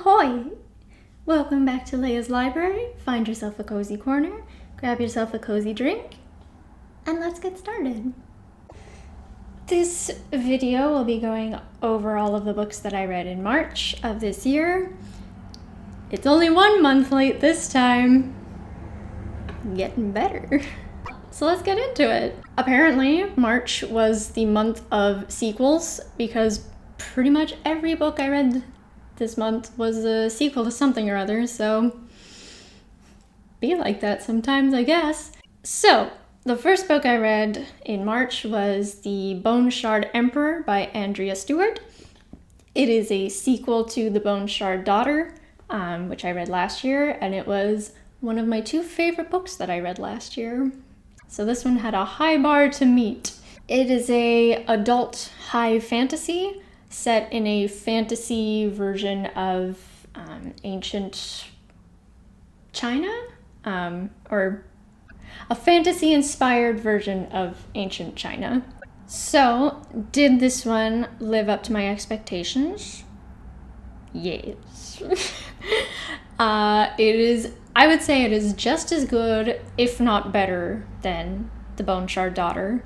Ahoy! Welcome back to Leia's Library. Find yourself a cozy corner, grab yourself a cozy drink, and let's get started. This video will be going over all of the books that I read in March of this year. It's only 1 month late this time. Getting better. So let's get into it. Apparently, March was the month of sequels because pretty much every book I read this month was a sequel to something or other, so be like that sometimes, I guess. So, the first book I read in March was The Bone Shard Emperor by Andrea Stewart. It is a sequel to The Bone Shard Daughter, which I read last year, and it was one of my 2 favorite books that I read last year. So this one had a high bar to meet. It is a adult high fantasy set in a fantasy version of ancient China, or a fantasy-inspired version of ancient China. So, did this one live up to my expectations? Yes. I would say it is just as good, if not better, than The Bone Shard Daughter.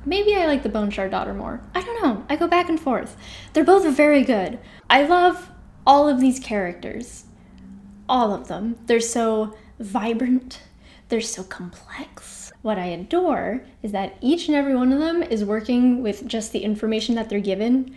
Maybe I like The Bone Shard Daughter more. I don't know. I go back and forth. They're both very good. I love all of these characters. All of them. They're so vibrant. They're so complex. What I adore is that each and every one of them is working with just the information that they're given.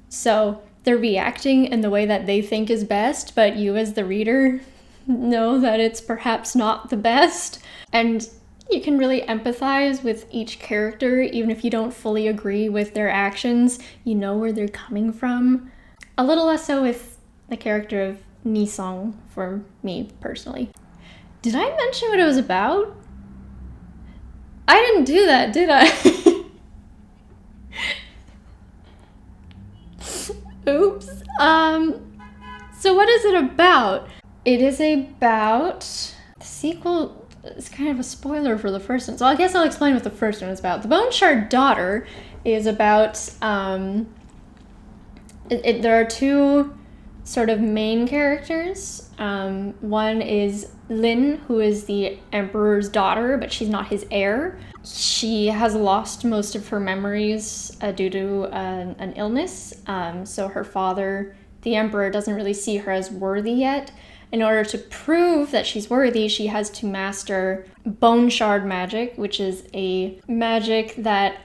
So they're reacting in the way that they think is best, but you as the reader know that it's perhaps not the best. And you can really empathize with each character, even if you don't fully agree with their actions. You know where they're coming from. A little less so with the character of Nisong for me, personally. Did I mention what it was about? I didn't do that, did I? Oops. So what is it about? It is about... The sequel... It's kind of a spoiler for the first one, so I guess I'll explain what the first one is about. The Bone Shard Daughter is about, there are 2 sort of main characters. One is Lin, who is the Emperor's daughter, but she's not his heir. She has lost most of her memories due to an illness, so her father, the Emperor, doesn't really see her as worthy yet. In order to prove that she's worthy, she has to master Bone Shard magic, which is a magic that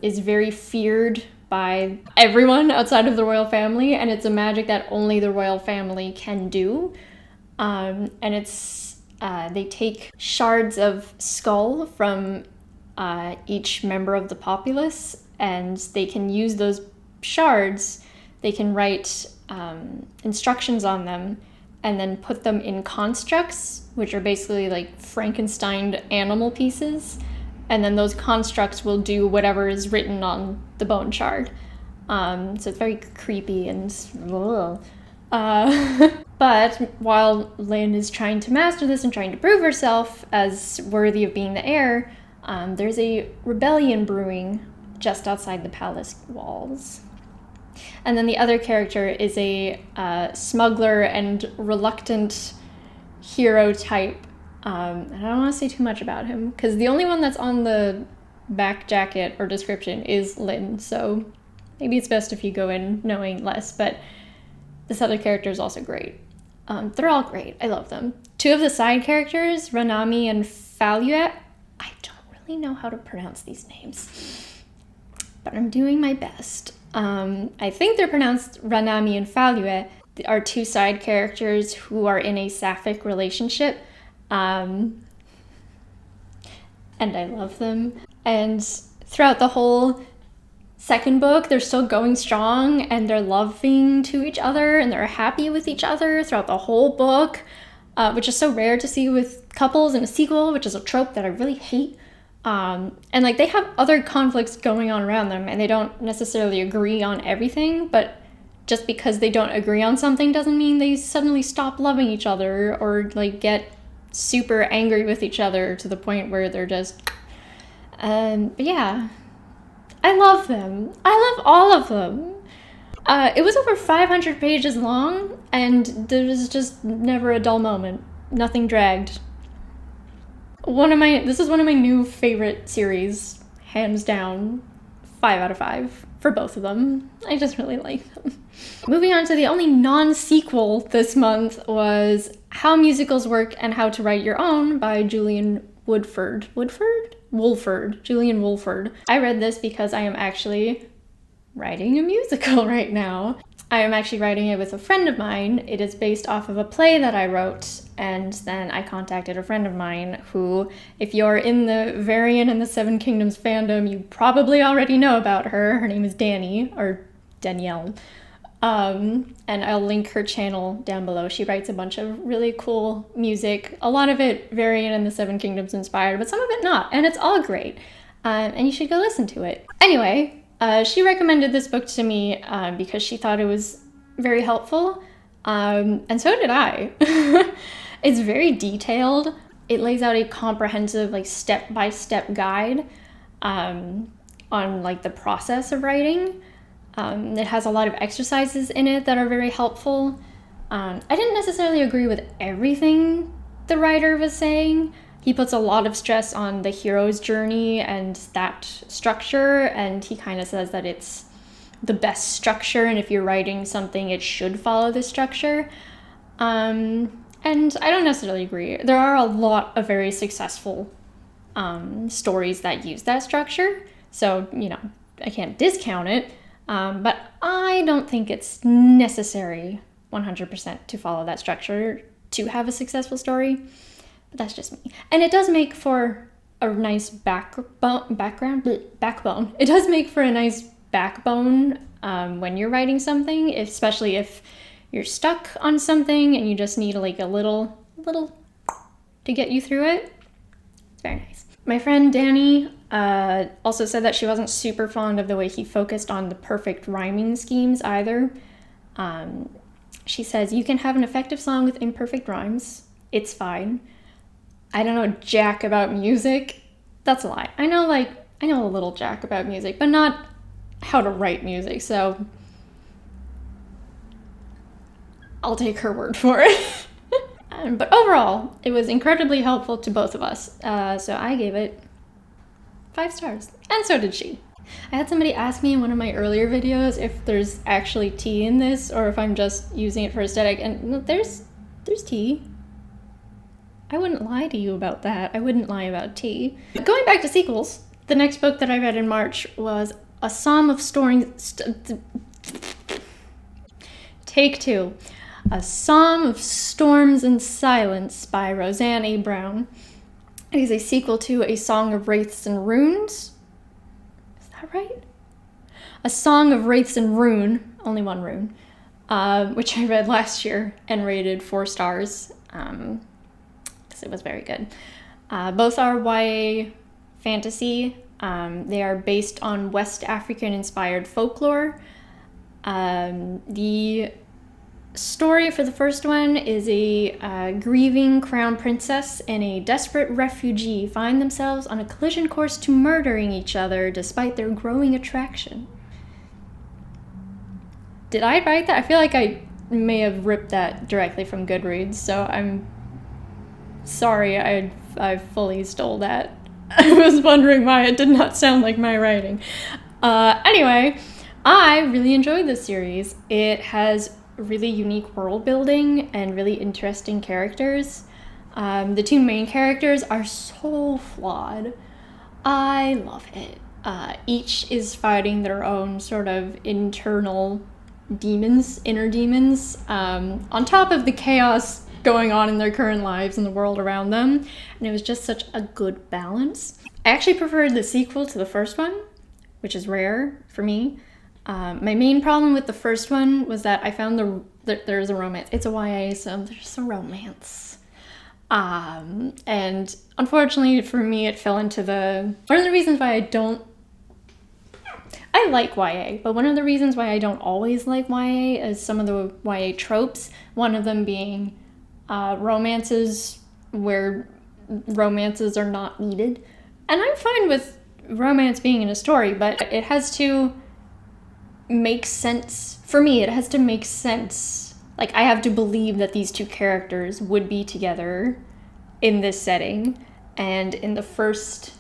is very feared by everyone outside of the royal family, and it's a magic that only the royal family can do. And it's they take shards of skull from each member of the populace, and they can use those shards. They can write instructions on them and then put them in constructs, which are basically like Frankenstein animal pieces. And then those constructs will do whatever is written on the bone shard. So it's very creepy and... But while Lin is trying to master this and trying to prove herself as worthy of being the heir, there's a rebellion brewing just outside the palace walls. And then the other character is a smuggler and reluctant hero type. And I don't want to say too much about him, because the only one that's on the back jacket or description is Lin, so maybe it's best if you go in knowing less, but this other character is also great. They're all great. I love them. 2 of the side characters, Ranami and Faluet, I don't really know how to pronounce these names, but I'm doing my best. I think they're pronounced Ranami and Faluet, are 2 side characters who are in a sapphic relationship, and I love them. And throughout the whole second book, they're still going strong, and they're loving to each other, and they're happy with each other throughout the whole book, which is so rare to see with couples in a sequel, which is a trope that I really hate. And like they have other conflicts going on around them, and they don't necessarily agree on everything, but just because they don't agree on something doesn't mean they suddenly stop loving each other or like get super angry with each other to the point where they're just... But yeah, I love them. I love all of them. It was over 500 pages long, and there was just never a dull moment. Nothing dragged. This is one of my new favorite series, hands down. 5 out of 5 for both of them. I just really like them. Moving on to the only non-sequel this month was How Musicals Work and How to Write Your Own by Julian Woolford. Julian Woolford. I read this because I am actually writing a musical right now. I am actually writing it with a friend of mine. It is based off of a play that I wrote, and then I contacted a friend of mine who, if you're in the Varian and the Seven Kingdoms fandom, you probably already know about her. Her name is Dani, or Danielle. And I'll link her channel down below. She writes a bunch of really cool music. A lot of it Varian and the Seven Kingdoms inspired, but some of it not, and it's all great. And you should go listen to it. Anyway, she recommended this book to me because she thought it was very helpful, and so did I. It's very detailed. It lays out a comprehensive, like, step-by-step guide on like the process of writing. It has a lot of exercises in it that are very helpful. I didn't necessarily agree with everything the writer was saying. He puts a lot of stress on the hero's journey and that structure, and he kind of says that it's the best structure, and if you're writing something, it should follow this structure. And I don't necessarily agree. There are a lot of very successful stories that use that structure, so, you know, I can't discount it, but I don't think it's necessary 100% to follow that structure to have a successful story. That's just me. And it does make for a nice backbone. It does make for a nice backbone when you're writing something, especially if you're stuck on something and you just need like a little to get you through it. It's very nice. My friend Dani also said that she wasn't super fond of the way he focused on the perfect rhyming schemes either. She says, you can have an effective song with imperfect rhymes. It's fine. I don't know jack about music. That's a lie. I know a little jack about music, but not how to write music, so I'll take her word for it. But overall, it was incredibly helpful to both of us, so I gave it 5 stars, and so did she. I had somebody ask me in one of my earlier videos if there's actually tea in this, or if I'm just using it for aesthetic, and there's tea. I wouldn't lie to you about that. I wouldn't lie about tea. Going back to sequels, the next book that I read in March was A Psalm of Storms... Take 2. A Psalm of Storms and Silence by Roseanne A. Brown. It is a sequel to A Song of Wraiths and Runes. Is that right? A Song of Wraiths and Rune, only one rune, which I read last year and rated 4 stars. It was very good. Both are YA fantasy. They are based on West African inspired folklore. The story for the first one is a grieving crown princess and a desperate refugee find themselves on a collision course to murdering each other despite their growing attraction. Did I write that? I feel like I may have ripped that directly from Goodreads, so I'm sorry I fully stole that. I was wondering why it did not sound like my writing. Anyway, I really enjoyed this series. It has really unique world building and really interesting characters. The 2 main characters are so flawed. I love it. Each is fighting their own sort of internal demons, inner demons, on top of the chaos going on in their current lives and the world around them, and it was just such a good balance. I actually preferred the sequel to the first one, which is rare for me. My main problem with the first one was that I found that there's a romance. It's a YA, so there's a romance. And unfortunately for me, it fell into one of the reasons why I like YA, but one of the reasons why I don't always like YA is some of the YA tropes, one of them being romances where romances are not needed. And I'm fine with romance being in a story, but it has to make sense. For me, it has to make sense. Like, I have to believe that these two characters would be together in this setting. And in the first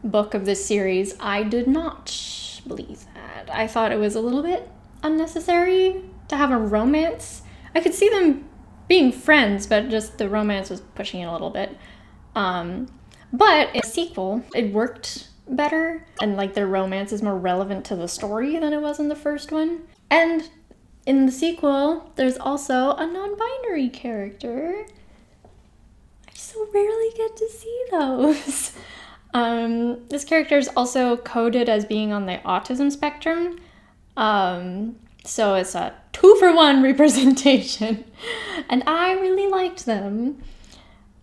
book of this series, I did not believe that. I thought it was a little bit unnecessary to have a romance. I could see them being friends, but just the romance was pushing it a little bit. But in a sequel, it worked better, and like their romance is more relevant to the story than it was in the first one. And in the sequel, there's also a non-binary character. I so rarely get to see those. This character is also coded as being on the autism spectrum. So it's a 2-for-1 representation. And I really liked them.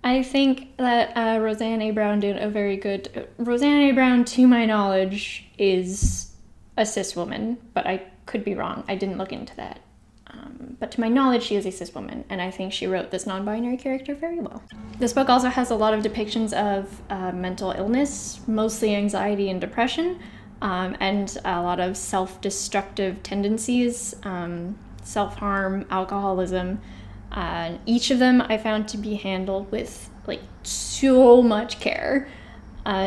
I think that Roseanne A. Brown did a very good... Roseanne A. Brown, to my knowledge, is a cis woman, but I could be wrong. I didn't look into that. But to my knowledge, she is a cis woman, and I think she wrote this non-binary character very well. This book also has a lot of depictions of mental illness, mostly anxiety and depression, and a lot of self-destructive tendencies, self-harm, alcoholism. Each of them I found to be handled with like so much care.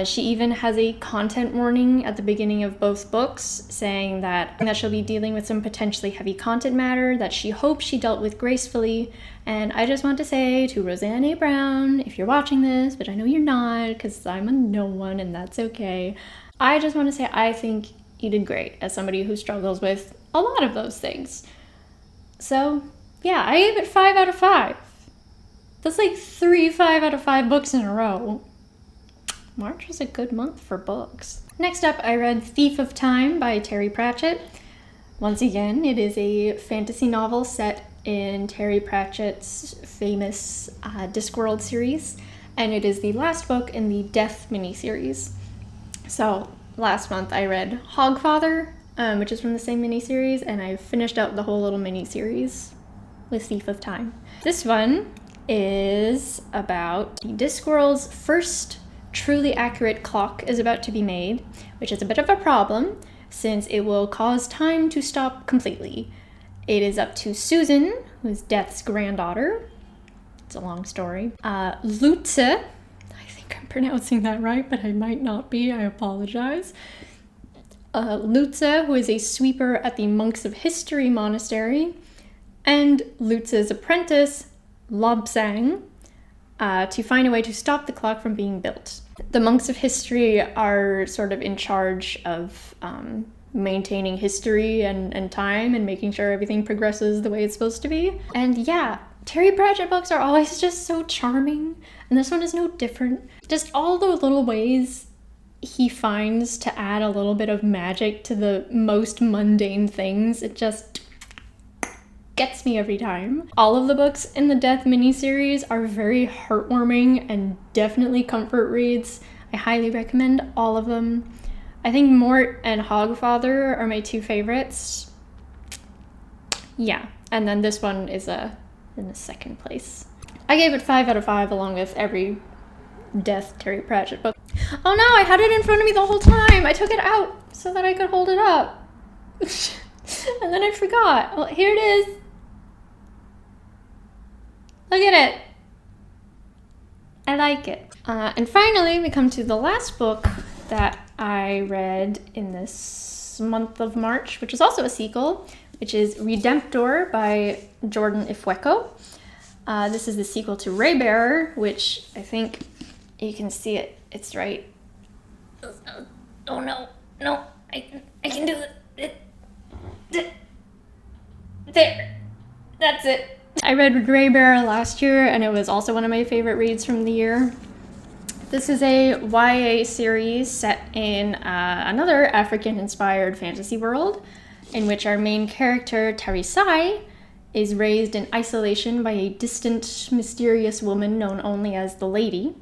She even has a content warning at the beginning of both books saying that she'll be dealing with some potentially heavy content matter that she hopes she dealt with gracefully. And I just want to say to Roseanne A. Brown, if you're watching this, but I know you're not because I'm a no one and that's okay, I just want to say I think you did great as somebody who struggles with a lot of those things. So yeah, I gave it 5 out of 5. That's like 3 5 out of 5 books in a row. March was a good month for books. Next up, I read Thief of Time by Terry Pratchett. Once again, it is a fantasy novel set in Terry Pratchett's famous Discworld series, and it is the last book in the Death miniseries. So last month I read Hogfather, which is from the same miniseries, and I finished out the whole little miniseries with Thief of Time. This one is about the Discworld's first truly accurate clock is about to be made, which is a bit of a problem since it will cause time to stop completely. It is up to Susan, who is Death's granddaughter. It's a long story. Lutze, I think I'm pronouncing that right, but I might not be, I apologize. Lutze, who is a sweeper at the Monks of History monastery, and Lutze's apprentice, Lobsang, to find a way to stop the clock from being built. The Monks of History are sort of in charge of maintaining history and time and making sure everything progresses the way it's supposed to be. And yeah, Terry Pratchett books are always just so charming, and this one is no different. Just all the little ways he finds to add a little bit of magic to the most mundane things, it just gets me every time. All of the books in the Death miniseries are very heartwarming and definitely comfort reads. I highly recommend all of them. I think Mort and Hogfather are my 2 favorites. Yeah, and then this one is in the second place. I gave it 5 out of 5 along with every Death Terry Pratchett book. Oh no, I had it in front of me the whole time! I took it out so that I could hold it up. And then I forgot. Well, here it is. Look at it. I like it. And finally, we come to the last book that I read in this month of March, which is also a sequel, which is Redemptor by Jordan Ifueko. This is the sequel to Raybearer, which I think you can see it. It's right. Oh no, I can do it. There. That's it. I read Raybearer last year, and it was also one of my favorite reads from the year. This is a YA series set in another African-inspired fantasy world, in which our main character, Tarisai, is raised in isolation by a distant, mysterious woman known only as the Lady,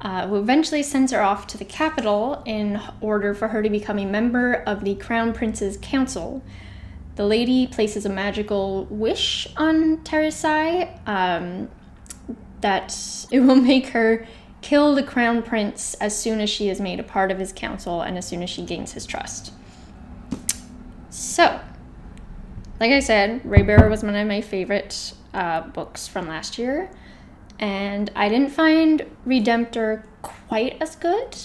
who eventually sends her off to the capital in order for her to become a member of the Crown Prince's Council. The Lady places a magical wish on Tarisai that it will make her kill the Crown Prince as soon as she is made a part of his council and as soon as she gains his trust. So, like I said, Raybearer was one of my favorite books from last year, and I didn't find Redemptor quite as good.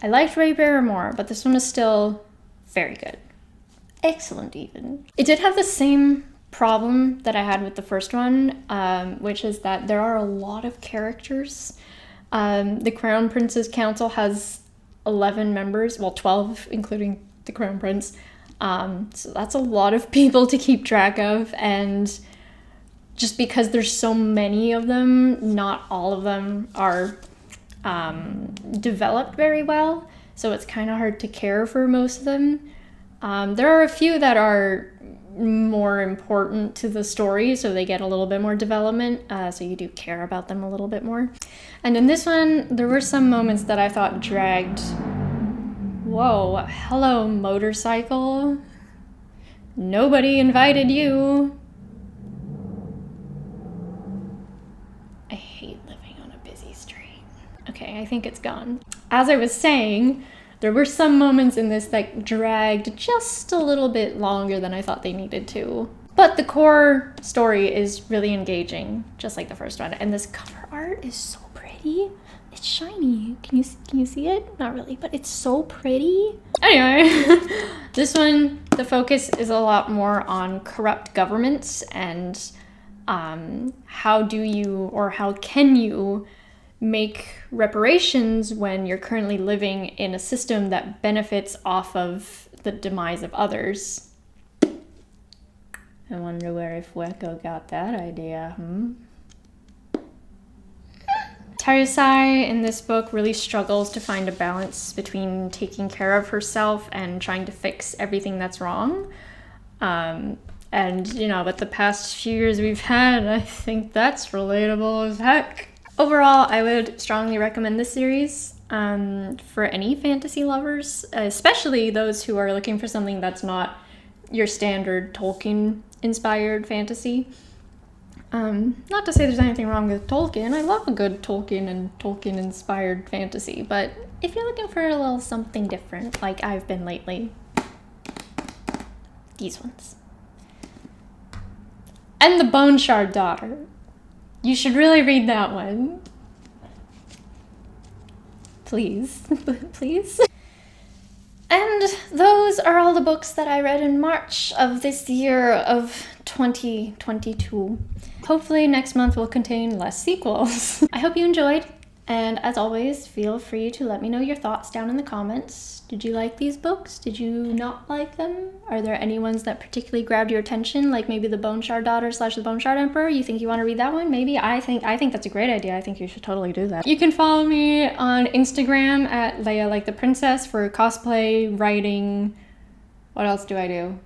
I liked Raybearer more, but this one is still very good. Excellent, even. It did have the same problem that I had with the first one, which is that there are a lot of characters. The Crown Prince's Council has 11 members, well, 12, including the Crown Prince. So that's a lot of people to keep track of, and just because there's so many of them, not all of them are developed very well, so it's kind of hard to care for most of them. There are a few that are more important to the story, so they get a little bit more development, so you do care about them a little bit more. And in this one, there were some moments that I thought dragged. Whoa, hello, motorcycle. Nobody invited you. I hate living on a busy street. Okay, I think it's gone. As I was saying, there were some moments in this that dragged just a little bit longer than I thought they needed to. But the core story is really engaging, just like the first one. And this cover art is so pretty. It's shiny. Can you see it? Not really, but it's so pretty. Anyway, this one, the focus is a lot more on corrupt governments and how can you make reparations when you're currently living in a system that benefits off of the demise of others. I wonder where Fueco got that idea, Tarisai in this book really struggles to find a balance between taking care of herself and trying to fix everything that's wrong. And, with the past few years we've had, I think that's relatable as heck. Overall, I would strongly recommend this series for any fantasy lovers, especially those who are looking for something that's not your standard Tolkien-inspired fantasy. Not to say there's anything wrong with Tolkien. I love a good Tolkien and Tolkien-inspired fantasy, but if you're looking for a little something different, like I've been lately, these ones. And The Bone Shard Daughter. You should really read that one. Please. Please. And those are all the books that I read in March of this year of 2022. Hopefully next month will contain less sequels. I hope you enjoyed, and as always, feel free to let me know your thoughts down in the comments. Did you like these books? Did you not like them? Are there any ones that particularly grabbed your attention, like maybe The Bone Shard Daughter / The Bone Shard Emperor? You think you want to read that one? Maybe. I think that's a great idea. I think you should totally do that. You can follow me on Instagram at Leia Like the Princess for cosplay, writing. What else do I do?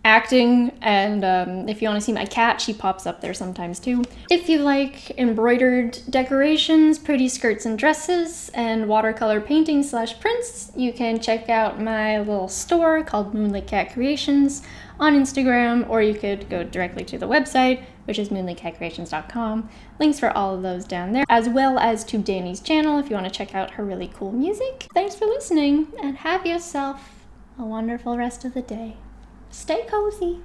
Acting, and if you want to see my cat, she pops up there sometimes too. If you like embroidered decorations, pretty skirts and dresses, and watercolor painting / prints, you can check out my little store called Moonlit Cat Creations on Instagram, or you could go directly to the website, which is moonlitcatcreations.com. Links for all of those down there, as well as to Danny's channel if you want to check out her really cool music. Thanks for listening, and have yourself a wonderful rest of the day. Stay cozy.